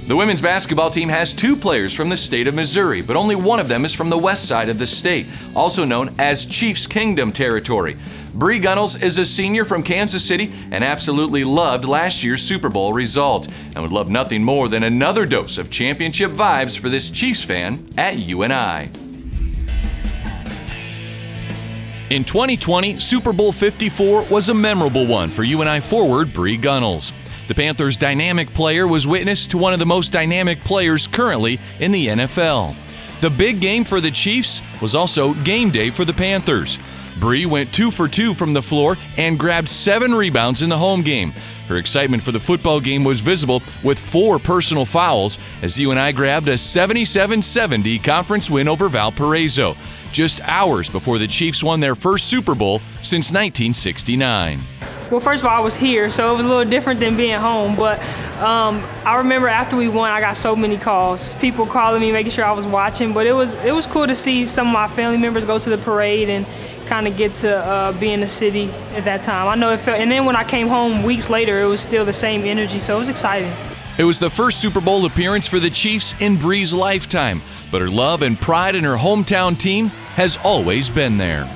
The women's basketball team has 2 players from the state of Missouri, but only one of them is from the west side of the state, also known as Chiefs Kingdom territory. Bre Gunnels is a senior from Kansas City and absolutely loved last year's Super Bowl result and would love nothing more than another dose of championship vibes for this Chiefs fan at UNI. In 2020, Super Bowl 54 was a memorable one for UNI forward Bre Gunnels. The Panthers' dynamic player was witness to one of the most dynamic players currently in the NFL. The big game for the Chiefs was also game day for the Panthers. Bre went 2 for 2 from the floor and grabbed 7 rebounds in the home game. Her excitement for the football game was visible with 4 personal fouls as UNI grabbed a 77-70 conference win over Valparaiso, just hours before the Chiefs won their first Super Bowl since 1969. Well, first of all, I was here, so it was a little different than being home. But I remember after we won, I got so many calls. People calling me, making sure I was watching. But it was cool to see some of my family members go to the parade and kind of get to be in the city at that time. I know it felt, and then when I came home weeks later, it was still the same energy, so it was exciting. It was the first Super Bowl appearance for the Chiefs in Bre's lifetime, but her love and pride in her hometown team has always been there.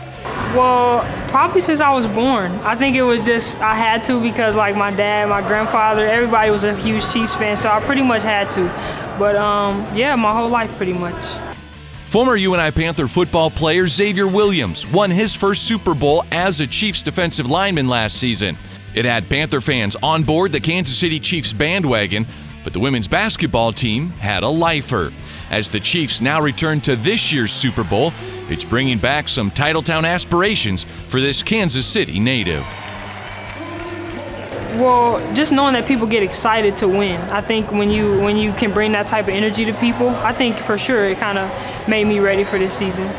Well, probably since I was born. I think it was just, I had to because like my dad, my grandfather, everybody was a huge Chiefs fan, so I pretty much had to. But yeah, my whole life pretty much. Former UNI Panther football player Xavier Williams won his first Super Bowl as a Chiefs defensive lineman last season. It had Panther fans on board the Kansas City Chiefs bandwagon, but the women's basketball team had a lifer. As the Chiefs now return to this year's Super Bowl, it's bringing back some Titletown aspirations for this Kansas City native. Well, just knowing that people get excited to win. I think when you can bring that type of energy to people, I think for sure it kind of made me ready for this season.